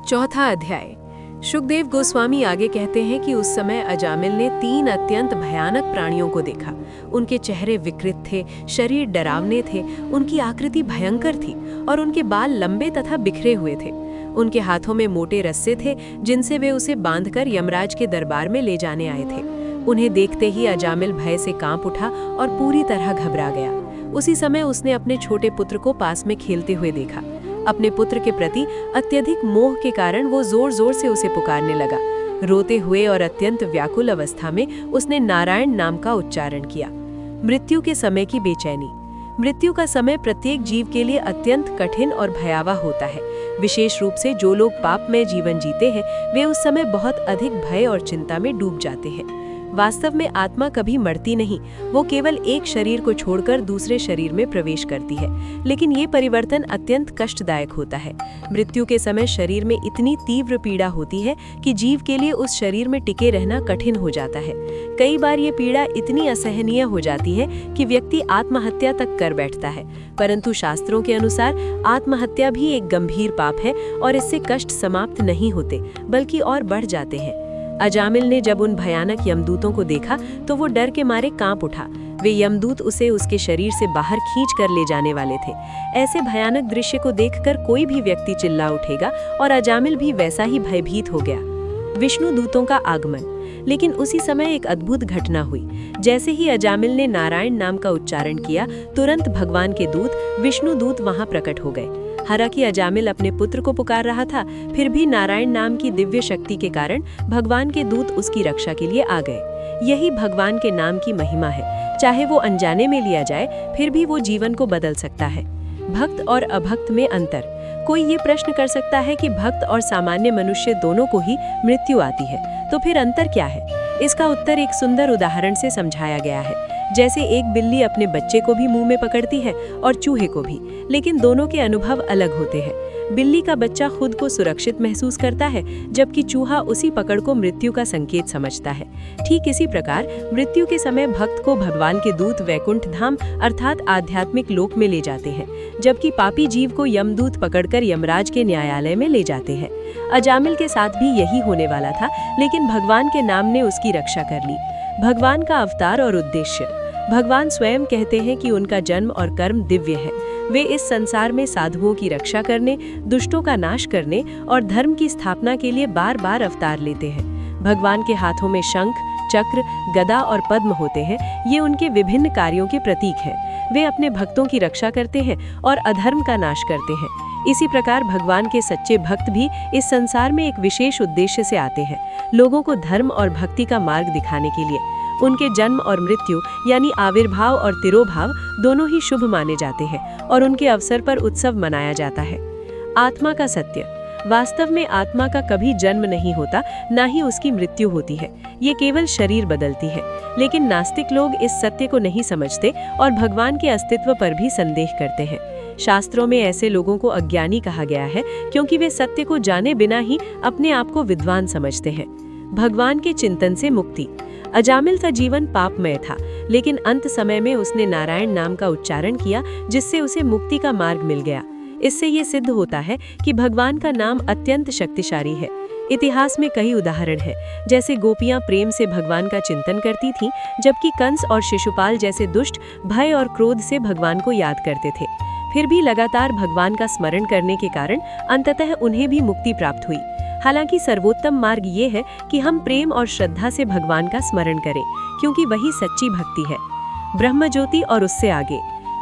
चौथा अध्याय। शुकदेव गोस्वामी आगे कहते हैं कि उस समय अजामिल ने 3 अत्यंत भयानक प्राणियों को देखा। उनके चेहरे विकृत थे, शरीर डरावने थे, उनकी आकृति भयंकर थी और उनके बाल लंबे तथा बिखरे हुए थे। उनके हाथों में मोटे रस्से थे जिनसे वे उसे बांधकर यमराज के दरबार में ले जाने आए थे। उन्हें देखते ही अजामिल भय से कांप उठा और पूरी तरह घबरा गया। उसी समय उसने अपने छोटे पुत्र को पास में खेलते हुए देखा। अपने पुत्र के प्रति अत्यधिक मोह के कारण वो जोर जोर से उसे पुकारने लगा। रोते हुए और अत्यंत व्याकुल अवस्था में उसने नारायण नाम का उच्चारण किया। मृत्यु के समय की बेचैनी। मृत्यु का समय प्रत्येक जीव के लिए अत्यंत कठिन और भयावह होता है। विशेष रूप से जो लोग पापमय जीवन जीते हैं वे उस समय बहुत अधिक भय और चिंता में डूब जाते हैं। वास्तव में आत्मा कभी मरती नहीं, वो केवल एक शरीर को छोड़कर दूसरे शरीर में प्रवेश करती है, लेकिन ये परिवर्तन अत्यंत कष्टदायक होता है। मृत्यु के समय शरीर में इतनी तीव्र पीड़ा होती है कि जीव के लिए उस शरीर में टिके रहना कठिन हो जाता है। कई बार ये पीड़ा इतनी असहनीय हो जाती है कि व्यक्ति आत्महत्या तक कर बैठता है। परंतु शास्त्रों के अनुसार आत्महत्या भी एक गंभीर पाप है और इससे कष्ट समाप्त नहीं होते बल्कि और बढ़ जाते हैं। अजामिल ने जब उन भयानक यमदूतों को देखा तो वो डर के मारे कांप उठा। वे यमदूत उसे उसके शरीर से बाहर खींच कर ले जाने वाले थे। ऐसे भयानक दृश्य को देखकर कोई भी व्यक्ति चिल्ला उठेगा और अजामिल भी वैसा ही भयभीत हो गया। विष्णु दूतों का आगमन। लेकिन उसी समय एक अद्भुत घटना हुई। जैसे ही अजामिल ने नारायण नाम का उच्चारण किया, तुरंत भगवान के दूत विष्णु दूत वहां प्रकट हो गए। हालांकि अजामिल अपने पुत्र को पुकार रहा था, फिर भी नारायण नाम की दिव्य शक्ति के कारण भगवान के दूत उसकी रक्षा के लिए आ गए। यही भगवान के नाम की महिमा है। चाहे वो अनजाने में लिया जाए, फिर भी वो जीवन को बदल सकता है। भक्त और अभक्त में अंतर। कोई ये प्रश्न कर सकता है कि भक्त और सामान्य मनुष्य दोनों को ही मृत्यु आती है, तो फिर अंतर क्या है? इसका उत्तर एक सुंदर उदाहरण से समझाया गया है। जैसे एक बिल्ली अपने बच्चे को भी मुंह में पकड़ती है और चूहे को भी, लेकिन दोनों के अनुभव अलग होते हैं। बिल्ली का बच्चा खुद को सुरक्षित महसूस करता है, जबकि चूहा उसी पकड़ को मृत्यु का संकेत समझता है। ठीक इसी प्रकार मृत्यु के समय भक्त को भगवान के दूत वैकुंठ धाम अर्थात आध्यात्मिक लोक में ले जाते हैं, जबकि पापी जीव को यमदूत पकड़कर यमराज के न्यायालय में ले जाते हैं। अजामिल के साथ भी यही होने वाला था, लेकिन भगवान के नाम ने उसकी रक्षा कर ली। भगवान का अवतार और उद्देश्य। भगवान स्वयं कहते हैं कि उनका जन्म और कर्म दिव्य है। वे इस संसार में साधुओं की रक्षा करने, दुष्टों का नाश करने और धर्म की स्थापना के लिए बार बार अवतार लेते हैं। भगवान के हाथों में शंख, चक्र, गदा और पद्म होते हैं। ये उनके विभिन्न कार्यों के प्रतीक हैं। वे अपने भक्तों की रक्षा करते हैं और अधर्म का नाश करते हैं। इसी प्रकार भगवान के सच्चे भक्त भी इस संसार में एक विशेष उद्देश्य से आते हैं, लोगों को धर्म और भक्ति का मार्ग दिखाने के लिए। उनके जन्म और मृत्यु यानी आविर्भाव और तिरोभाव दोनों ही शुभ माने जाते हैं और उनके अवसर पर उत्सव मनाया जाता है। आत्मा का सत्य। वास्तव में आत्मा का कभी जन्म नहीं होता, ना ही उसकी मृत्यु होती है। ये केवल शरीर बदलती है। लेकिन नास्तिक लोग इस सत्य को नहीं समझते और भगवान के अस्तित्व पर भी संदेह करते हैं। शास्त्रों में ऐसे लोगों को अज्ञानी कहा गया है, क्योंकि वे सत्य को जाने बिना ही अपने आप को विद्वान समझते हैं। भगवान के चिंतन से मुक्ति। अजामिल का जीवन पापमय था, लेकिन अंत समय में उसने नारायण नाम का उच्चारण किया, जिससे उसे मुक्ति का मार्ग मिल गया। इससे ये सिद्ध होता है कि भगवान का नाम अत्यंत शक्तिशाली है। इतिहास में कई उदाहरण हैं, जैसे गोपियां प्रेम से भगवान का चिंतन करती थीं, जबकि कंस और शिशुपाल जैसे दुष्ट भय और क्रोध से भगवान को याद करते थे। फिर भी लगातार भगवान का स्मरण करने के कारण अंततः उन्हें भी मुक्ति प्राप्त हुई। हालांकि सर्वोत्तम मार्ग ये है कि हम प्रेम और श्रद्धा से भगवान का स्मरण करें, क्योंकि वही सच्ची भक्ति है। ब्रह्म ज्योति और उससे आगे।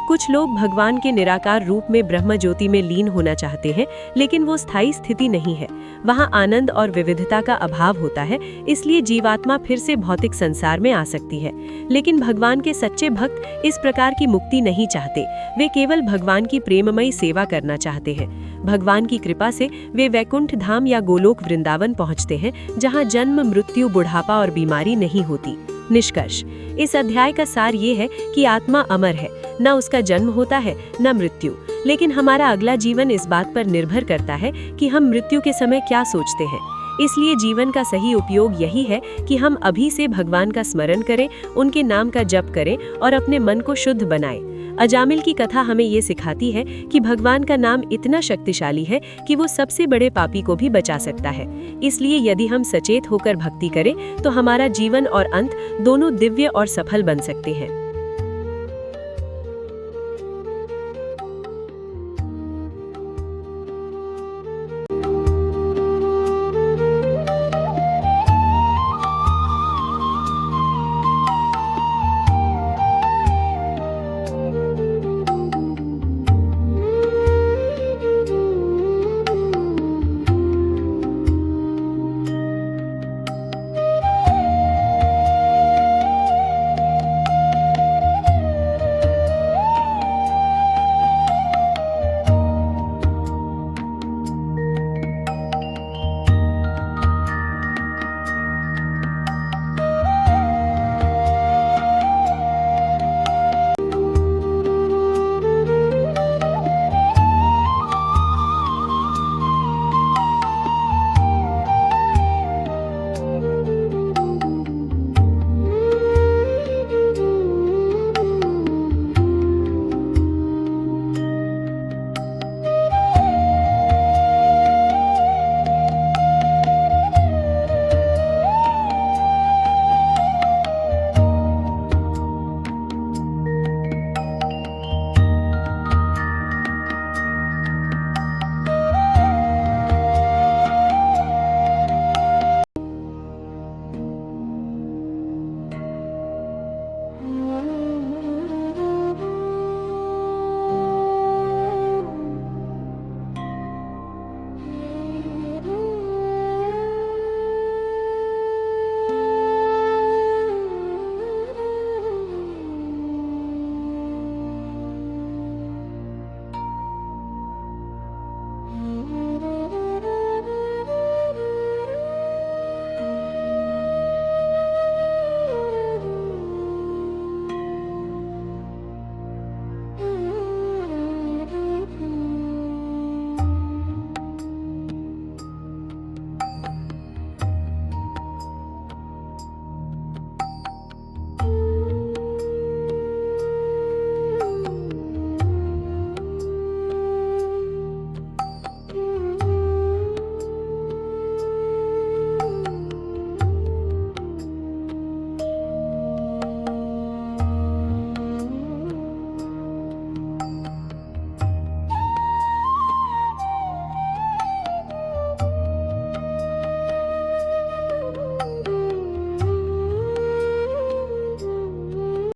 कुछ लोग भगवान के निराकार रूप में ब्रह्म ज्योति में लीन होना चाहते हैं, लेकिन वो स्थायी स्थिति नहीं है। वहाँ आनंद और विविधता का अभाव होता है, इसलिए जीवात्मा फिर से भौतिक संसार में आ सकती है। लेकिन भगवान के सच्चे भक्त इस प्रकार की मुक्ति नहीं चाहते। वे केवल भगवान की प्रेममयी सेवा करना चाहते हैं। भगवान की कृपा से वे वैकुंठ धाम या गोलोक वृंदावन पहुँचते हैं, जहाँ जन्म, मृत्यु, बुढ़ापा और बीमारी नहीं होती। निष्कर्ष। इस अध्याय का सार ये है कि आत्मा अमर है, न उसका जन्म होता है न मृत्यु। लेकिन हमारा अगला जीवन इस बात पर निर्भर करता है कि हम मृत्यु के समय क्या सोचते हैं। इसलिए जीवन का सही उपयोग यही है कि हम अभी से भगवान का स्मरण करें, उनके नाम का जप करें और अपने मन को शुद्ध बनाएं। अजामिल की कथा हमें ये सिखाती है कि भगवान का नाम इतना शक्तिशाली है कि वो सबसे बड़े पापी को भी बचा सकता है। इसलिए यदि हम सचेत होकर भक्ति करें तो हमारा जीवन और अंत दोनों दिव्य और सफल बन सकते हैं।